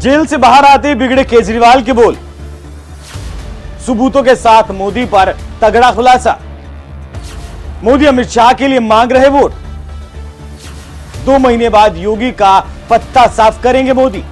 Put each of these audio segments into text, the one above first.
Jail से बाहर आते ही बिगड़े केजरीवाल के बोल, सबूतों के साथ मोदी पर तगड़ा खुलासा। मोदी अमित शाह के लिए मांग रहे वोट। 2 महीने बाद योगी का पत्ता साफ करेंगे मोदी।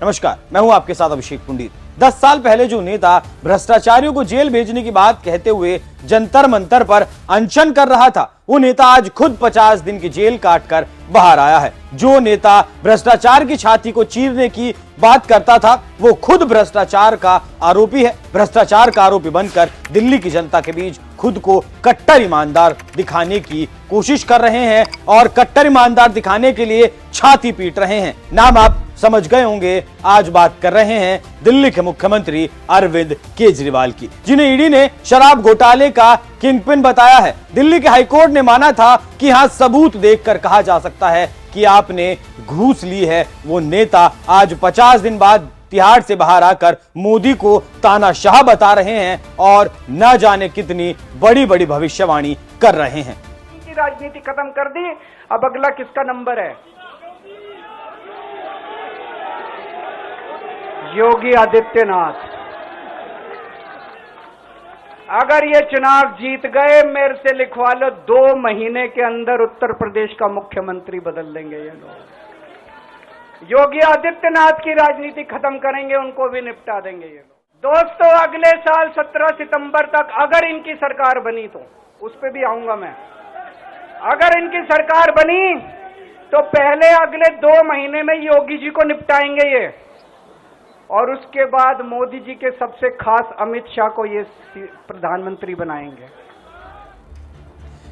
नमस्कार, मैं हूं आपके साथ अभिषेक पुंडीर। 10 साल पहले जो नेता भ्रष्टाचारियों को जेल भेजने की बात कहते हुए जंतर मंतर पर अनशन कर रहा था, वो नेता आज खुद 50 दिन की जेल काटकर बाहर आया है। जो नेता भ्रष्टाचार की छाती को चीरने की बात करता था, वो खुद भ्रष्टाचार का आरोपी है। भ्रष्टाचार का आरोपी बनकर दिल्ली की जनता के बीच खुद को कट्टर ईमानदार दिखाने की कोशिश कर रहे हैं और कट्टर ईमानदार दिखाने के लिए छाती पीट रहे हैं। नाम आप समझ गए होंगे, आज बात कर रहे हैं दिल्ली के मुख्यमंत्री अरविंद केजरीवाल की, जिन्हें ईडी ने शराब घोटाले का किंगपिन बताया है। दिल्ली के हाईकोर्ट ने माना था कि हां, सबूत देखकर कहा जा सकता है कि आपने घूस ली है। वो नेता आज 50 दिन बाद तिहाड़ से बाहर आकर मोदी को तानाशाह बता रहे हैं और न जाने कितनी बड़ी बड़ी भविष्यवाणी कर रहे हैं। राजनीति खत्म कर दी, अब अगला किसका नंबर है? योगी आदित्यनाथ। अगर ये चुनाव जीत गए, मेरे से लिखवा लो, 2 महीने के अंदर उत्तर प्रदेश का मुख्यमंत्री बदल देंगे ये लोग। योगी आदित्यनाथ की राजनीति खत्म करेंगे, उनको भी निपटा देंगे ये लोग। दोस्तों, अगले साल 17 सितंबर तक अगर इनकी सरकार बनी तो उस पर भी आऊंगा मैं। अगर इनकी सरकार बनी तो पहले अगले 2 महीने में योगी जी को निपटाएंगे ये, और उसके बाद मोदी जी के सबसे खास अमित शाह को ये प्रधानमंत्री बनाएंगे।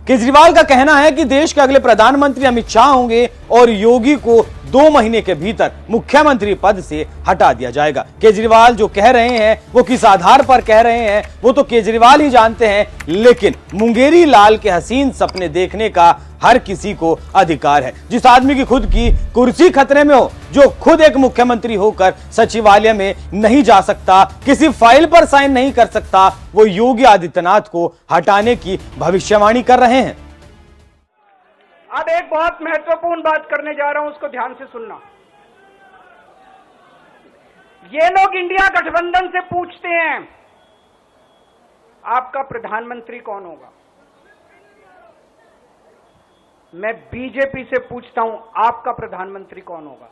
केजरीवाल का कहना है कि देश के अगले प्रधानमंत्री अमित शाह होंगे और योगी को 2 महीने के भीतर मुख्यमंत्री पद से हटा दिया जाएगा। केजरीवाल जो कह रहे हैं वो किस आधार पर कह रहे हैं वो तो केजरीवाल ही जानते हैं, लेकिन मुंगेरी लाल के हसीन सपने देखने का हर किसी को अधिकार है। जिस आदमी की खुद की कुर्सी खतरे में हो, जो खुद एक मुख्यमंत्री होकर सचिवालय में नहीं जा सकता, किसी फाइल पर साइन नहीं कर सकता, वो योगी आदित्यनाथ को हटाने की भविष्यवाणी कर रहे हैं। अब एक बहुत महत्वपूर्ण बात करने जा रहा हूं, उसको ध्यान से सुनना। ये लोग इंडिया गठबंधन से पूछते हैं आपका प्रधानमंत्री कौन होगा। मैं बीजेपी से पूछता हूं आपका प्रधानमंत्री कौन होगा।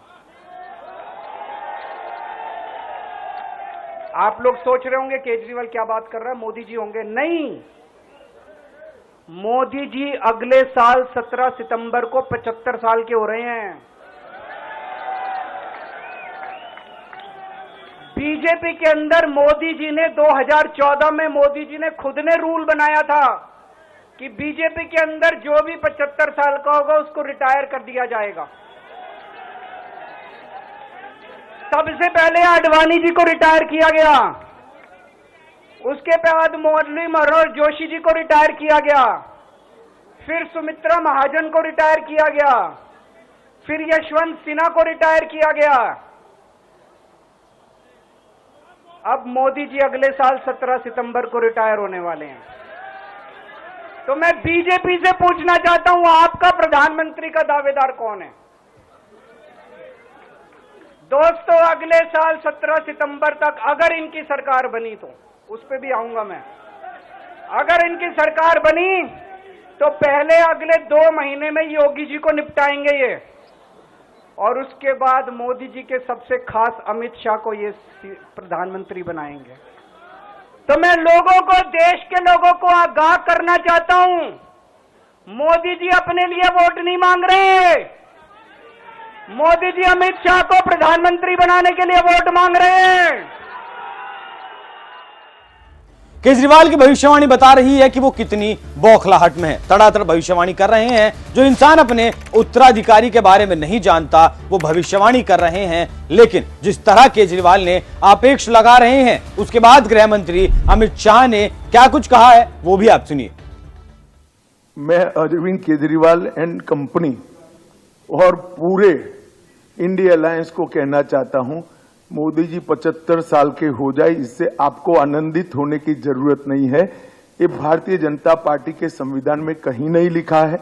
आप लोग सोच रहे होंगे केजरीवाल क्या बात कर रहा है, मोदी जी होंगे। नहीं, मोदी जी अगले साल 17 सितंबर को 75 साल के हो रहे हैं। बीजेपी के अंदर मोदी जी ने 2014 में मोदी जी ने खुद ने रूल बनाया था कि बीजेपी के अंदर जो भी 75 साल का होगा उसको रिटायर कर दिया जाएगा। सबसे पहले आडवाणी जी को रिटायर किया गया, उसके बाद मुरली मनोहर जोशी जी को रिटायर किया गया, फिर सुमित्रा महाजन को रिटायर किया गया, फिर यशवंत सिन्हा को रिटायर किया गया। अब मोदी जी अगले साल 17 सितंबर को रिटायर होने वाले हैं। तो मैं बीजेपी से पूछना चाहता हूं आपका प्रधानमंत्री का दावेदार कौन है? दोस्तों, अगले साल 17 सितंबर तक अगर इनकी सरकार बनी तो उस पर भी आऊंगा मैं। अगर इनकी सरकार बनी तो पहले अगले 2 महीने में योगी जी को निपटाएंगे ये, और उसके बाद मोदी जी के सबसे खास अमित शाह को ये प्रधानमंत्री बनाएंगे। तो मैं लोगों को, देश के लोगों को आगाह करना चाहता हूं, मोदी जी अपने लिए वोट नहीं मांग रहे। मोदी जी अमित शाह को प्रधानमंत्री बनाने के लिए वोट मांग रहे हैं। केजरीवाल की भविष्यवाणी बता रही है कि वो कितनी बौखलाहट में है। तड़ातड़ भविष्यवाणी कर रहे हैं। जो इंसान अपने उत्तराधिकारी के बारे में नहीं जानता वो भविष्यवाणी कर रहे हैं, लेकिन जिस तरह केजरीवाल ने आपेक्ष लगा रहे हैं, उसके बाद गृह मंत्री अमित शाह ने क्या कुछ कहा है वो भी आप सुनिए। मैं अरविंद केजरीवाल एंड कंपनी और पूरे इंडिया अलायंस को कहना चाहता हूं, मोदी जी 75 साल के हो जाए, इससे आपको आनंदित होने की जरूरत नहीं है। ये भारतीय जनता पार्टी के संविधान में कहीं नहीं लिखा है।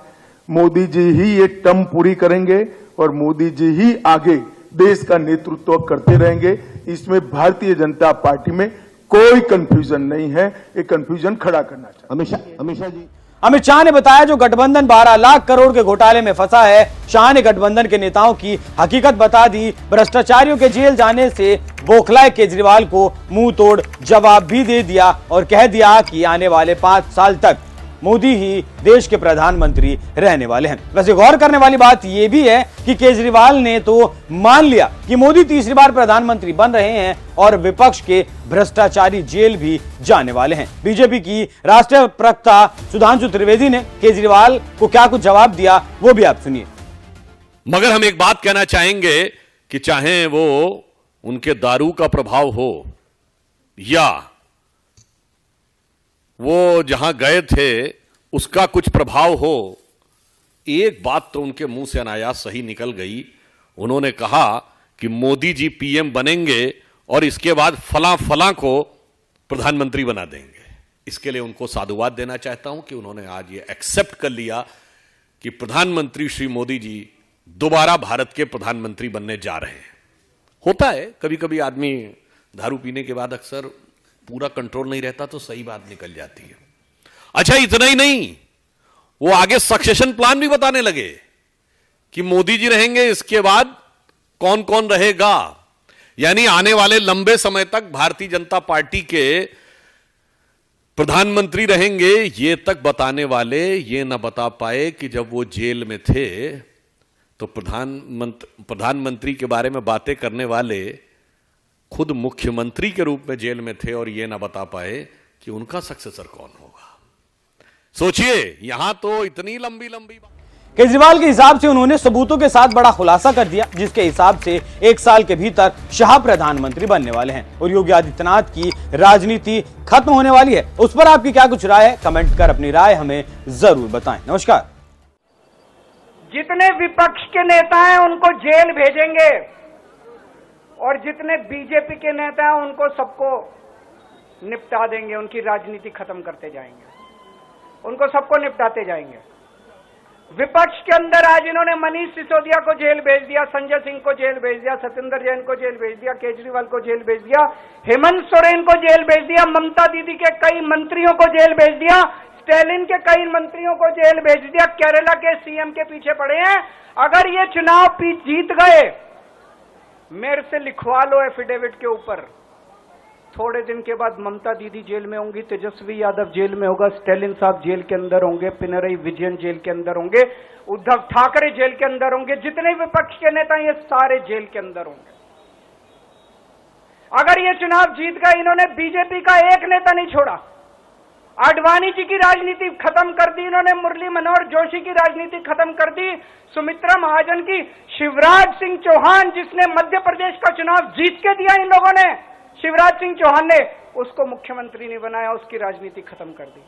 मोदी जी ही ये टर्म पूरी करेंगे और मोदी जी ही आगे देश का नेतृत्व करते रहेंगे। इसमें भारतीय जनता पार्टी में कोई कंफ्यूजन नहीं है। ये कंफ्यूजन खड़ा करना चाहिए। अमित शाह ने बताया जो गठबंधन 12 लाख करोड़ के घोटाले में फंसा है। शाह ने गठबंधन के नेताओं की हकीकत बता दी। भ्रष्टाचारियों के जेल जाने से बौखलाए केजरीवाल को मुंह तोड़ जवाब भी दे दिया और कह दिया कि आने वाले 5 साल तक मोदी ही देश के प्रधानमंत्री रहने वाले हैं। वैसे गौर करने वाली बात यह भी है कि केजरीवाल ने तो मान लिया कि मोदी तीसरी बार प्रधानमंत्री बन रहे हैं और विपक्ष के भ्रष्टाचारी जेल भी जाने वाले हैं। बीजेपी की राष्ट्रीय प्रवक्ता सुधांशु त्रिवेदी ने केजरीवाल को क्या कुछ जवाब दिया वो भी आप सुनिए। मगर हम एक बात कहना चाहेंगे कि चाहे वो उनके दारू का प्रभाव हो या वो जहां गए थे उसका कुछ प्रभाव हो, एक बात तो उनके मुंह से अनायास सही निकल गई। उन्होंने कहा कि मोदी जी पीएम बनेंगे और इसके बाद फलां फलां को प्रधानमंत्री बना देंगे। इसके लिए उनको साधुवाद देना चाहता हूं कि उन्होंने आज ये एक्सेप्ट कर लिया कि प्रधानमंत्री श्री मोदी जी दोबारा भारत के प्रधानमंत्री बनने जा रहे हैं। होता है कभी कभी आदमी दारू पीने के बाद अक्सर पूरा कंट्रोल नहीं रहता तो सही बात निकल जाती है। अच्छा, इतना ही नहीं, वो आगे सक्सेशन प्लान भी बताने लगे कि मोदी जी रहेंगे, इसके बाद कौन कौन रहेगा। यानी आने वाले लंबे समय तक भारतीय जनता पार्टी के प्रधानमंत्री रहेंगे, ये तक बताने वाले ये ना बता पाए कि जब वो जेल में थे तो प्रधानमंत्री के बारे में बातें करने वाले खुद मुख्यमंत्री के रूप में जेल में थे और ये ना बता पाए कि उनका सक्सेसर कौन होगा। सोचिए, यहां तो इतनी लंबी लंबी बात। केजरीवाल के हिसाब से उन्होंने सबूतों के साथ बड़ा खुलासा कर दिया, जिसके हिसाब से 1 साल के भीतर शाह प्रधानमंत्री बनने वाले हैं और योगी आदित्यनाथ की राजनीति खत्म होने वाली है। उस पर आपकी क्या कुछ राय है? कमेंट कर अपनी राय हमें जरूर बताएं। नमस्कार। जितने विपक्ष के नेता हैं उनको जेल भेजेंगे और जितने बीजेपी के नेता हैं उनको सबको निपटा देंगे। उनकी राजनीति खत्म करते जाएंगे, उनको सबको निपटाते जाएंगे। विपक्ष के अंदर आज इन्होंने मनीष सिसोदिया को जेल भेज दिया, संजय सिंह को जेल भेज दिया, सत्येंद्र जैन को जेल भेज दिया, केजरीवाल को जेल भेज दिया, हेमंत सोरेन को जेल भेज दिया, ममता दीदी के कई मंत्रियों को जेल भेज दिया, स्टैलिन के कई मंत्रियों को जेल भेज दिया, केरला के सीएम के पीछे पड़े हैं। अगर ये चुनाव जीत गए, मेरे से लिखवा लो एफिडेविट के ऊपर, थोड़े दिन के बाद ममता दीदी जेल में होंगी, तेजस्वी यादव जेल में होगा, स्टैलिन साहब जेल के अंदर होंगे, पिनरई विजयन जेल के अंदर होंगे, उद्धव ठाकरे जेल के अंदर होंगे, जितने विपक्ष के नेता ये सारे जेल के अंदर होंगे। अगर ये चुनाव जीत गए, इन्होंने बीजेपी का एक नेता नहीं छोड़ा। आडवाणी जी की राजनीति खत्म कर दी इन्होंने, मुरली मनोहर जोशी की राजनीति खत्म कर दी, सुमित्रा महाजन की, शिवराज सिंह चौहान जिसने मध्य प्रदेश का चुनाव जीत के दिया इन लोगों ने, शिवराज सिंह चौहान ने उसको मुख्यमंत्री नहीं बनाया, उसकी राजनीति खत्म कर दी।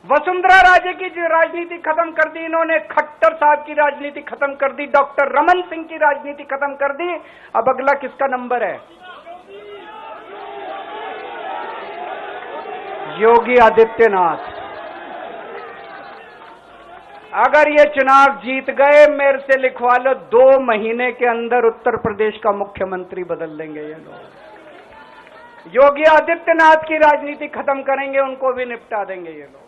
वसुंधरा राजे की जो राजनीति खत्म कर दी इन्होंने, खट्टर साहब की राजनीति खत्म कर दी, डॉक्टर रमन सिंह की राजनीति खत्म कर दी। अब अगला किसका नंबर है? योगी आदित्यनाथ। अगर ये चुनाव जीत गए, मेरे से लिखवा लो, 2 महीने के अंदर उत्तर प्रदेश का मुख्यमंत्री बदल देंगे ये लोग। योगी आदित्यनाथ की राजनीति खत्म करेंगे, उनको भी निपटा देंगे ये लोग।